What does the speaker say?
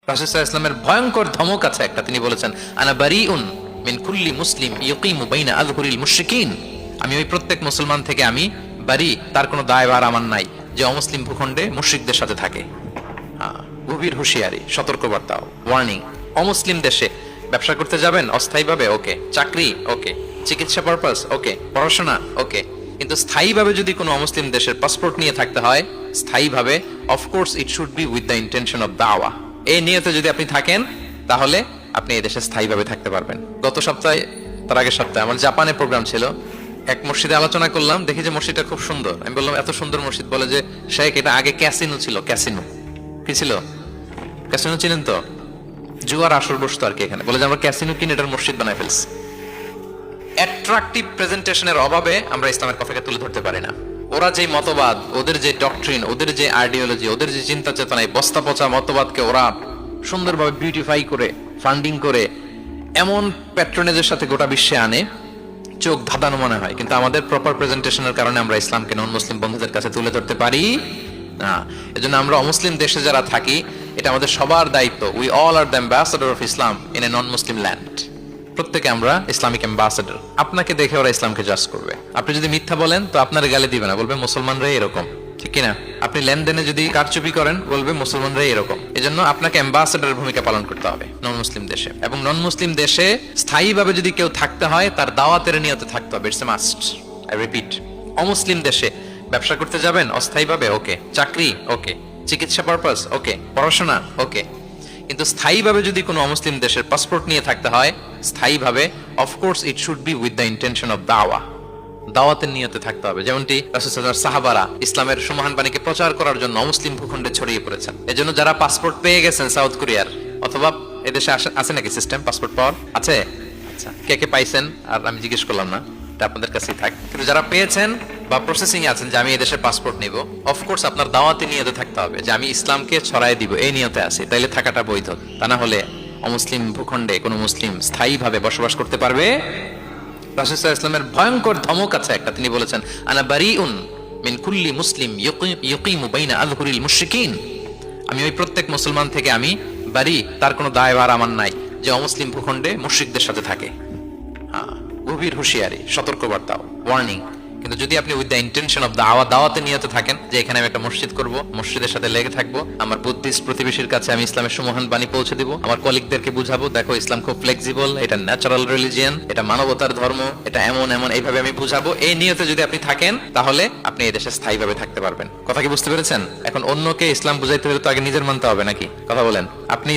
রাসূল সাল্লাল্লাহু আলাইহি ওয়াসাল্লামের ভয়ঙ্কর ধমক আছে একটা, তিনি বলেছেন আনা বারিউন মিন কুল্লি মুসলিম ইয়কিমু বাইনা আযহুরিল মুশরিকিন। আমি ওই প্রত্যেক মুসলমান থেকে আমি বারি, তার কোনো দায়ভার আমার নাই যে অমুসলিম ভূখণ্ডে মুশরিকদের সাথে থাকে। গভীর হুঁশিয়ারি, সতর্কবার্তা, ওয়ার্নিং। অমুসলিম দেশে ব্যবসা করতে যাবেন অস্থায়ীভাবে, ওকে। চাকরি, ওকে। চিকিৎসা পারপাস, ওকে। পড়াশোনা, ওকে। কিন্তু স্থায়ীভাবে যদি কোনো অমুসলিম দেশের পাসপোর্ট নিয়ে থাকতে হয়, স্থায়ীভাবে, of course it should be with the intention of দাওয়া। এই নিয়তে যদি আপনি থাকেন তাহলে আপনি এই দেশে স্থায়ীভাবে থাকতে পারবেন। গত সপ্তাহে, তার আগের সপ্তাহে আমার জাপানে প্রোগ্রাম ছিল। এক মসজিদে আলোচনা করলাম, দেখি যে মসজিদটা খুব সুন্দর। আমি বললাম এত সুন্দর মসজিদ, বলে যে শেখ এটা আগে ক্যাসিনো ছিল। ক্যাসিনো কি ছিল? ক্যাসিনো চিনেন তো? জুয়ার আসর বসতো আর কি এখানে। বলে যে আমরা ক্যাসিনো কিনে এটার মসজিদ বানাই ফেলছি। অ্যাট্রাকটিভ প্রেজেন্টেশনের অভাবে আমরা ইসলামের কথাকে তুলে ধরতে পারি না। ওরা যে মতবাদ, ওদের যে ডক্ট্রিন, ওদের যে আইডিওলজি, ওদের যে চিন্তা চেতনা, এই বস্তা পচা মতবাদকে ওরা সুন্দরভাবে বিউটিফাই করে, ফান্ডিং করে, এমন প্যাট্রনেজের সাথে গোটা বিশ্বে আনে, চোখ ধাঁধানো মনে হয়। কিন্তু আমাদের প্রপার প্রেজেন্টেশনের কারণে আমরা ইসলামকে নন মুসলিম বন্ধুদের কাছে তুলে ধরতে পারি না। এজন্য আমরা অমুসলিম দেশে যারা থাকি, এটা আমাদের সবার দায়িত্ব। We all are the ambassador of Islam in a non Muslim land. প্রত্যেকে আমরা ইসলামিক অ্যাম্বাসেডর। আপনাকে দেখে ওরা ইসলামকে জাজ করবে। আপনি যদি মিথ্যা বলেন তো আপনার গালে দিবে না, বলবে মুসলমানরাই এরকম, ঠিক কিনা? আপনি লেনদেনে যদি কারচুপি করেন, বলবে মুসলমানরাই এরকম। এজন্য আপনাকে অ্যাম্বাসেডরের ভূমিকা পালন করতে হবে নন মুসলিম দেশে। এবং নন মুসলিম দেশে স্থায়ীভাবে যদি কেউ থাকতে হয়, তার দাওয়াতের নিয়তে থাকতে হবে। It's a must, I repeat. অমুসলিম দেশে ব্যবসা করতে যাবেন অস্থায়ীভাবে, ওকে। চাকরি, ওকে। চিকিৎসা পারপাস, ওকে। পড়াশোনা, ওকে। কিন্তু স্থায়ীভাবে যদি কোনো অমুসলিম দেশের পাসপোর্ট নিয়ে থাকতে হয়, স্থায়ীভাবে, of course it should be with the intention of দাওয়া। দাওয়াতের নিয়তে থাকতে হবে। যেমনটি রাসূল সাল্লাল্লাহু আলাইহি ওয়াসাল্লাম সাহাবারা ইসলামের সুমহান বাণীকে প্রচার করার জন্য অমুসলিম ভূখণ্ডে ছড়িয়ে পড়েছেন। এজন্য যারা পাসপোর্ট পেয়ে গেছেন সাউথ কোরিয়ার, অথবা এদেশে আছে নাকি সিস্টেম পাসপোর্ট পাওয়ার? আছে? আচ্ছা, কে কে পাইছেন আর আমি জিজ্ঞেস করলাম না, এটা আপনাদের কাছেই থাক। কিন্তু যারা পেয়েছেন বা প্রসেসিং আছেন যে আমি এই দেশের পাসপোর্ট নিব, অফকোর্স আপনার দাওয়াতে নিয়তে থাকতে হবে যে আমি ইসলামকে ছড়াই দিব, এই নিয়তে আছি, তাইলে থাকাটা বৈধ। তা না হলে অমুসলিম ভূখণ্ডে কোনো মুসলিম স্থায়ীভাবে বসবাস করতে পারবে? রাসূল সাল্লাল্লাহু আলাইহি ওয়াসাল্লামের ভয়ঙ্কর ধমক আছে একটা, তিনি বলেছেন আনা বারিউন মিন কুল্লি মুসলিম ইয়কিমু বাইনা আযহুরিল মুশরিকিন। আমি ওই প্রত্যেক মুসলমান থেকে আমি বারি, তার কোনো দায়ভার আমার নাই যে অমুসলিম ভূখণ্ডে মুশরিকদের সাথে থাকে। গভীর হুঁশিয়ারি, সতর্কবার্তা, ওয়ার্নিং। কিন্তু যদি আপনি উইথ দ্য ইন্টেনশন অফ দাওয়াতে নিয়তে থাকেন যে এখানে আমি একটা মসজিদ করব, মসজিদের সাথে লেগে থাকবো, আমার বুদ্ধিস্ট প্রতিবেশীর কাছে আমি ইসলামের সুমহান বাণী পৌঁছে দিব, আমার কলিগদেরকে বুঝাবো দেখো ইসলাম খুব ফ্লেক্সিবল, এটা ন্যাচারাল রিলিজিয়ান, এটা মানবতার ধর্ম, এটা এমন এমন, এইভাবে আমি বুঝাবো, এই নিয়তে যদি আপনি থাকেন তাহলে আপনি এই দেশে স্থায়ীভাবে থাকতে পারবেন। কথা কি বুঝতে পেরেছেন? এখন অন্যকে ইসলাম বুঝাইতে হলে তো আগে নিজের মানতে হবে নাকি? কথা বলেন। আপনি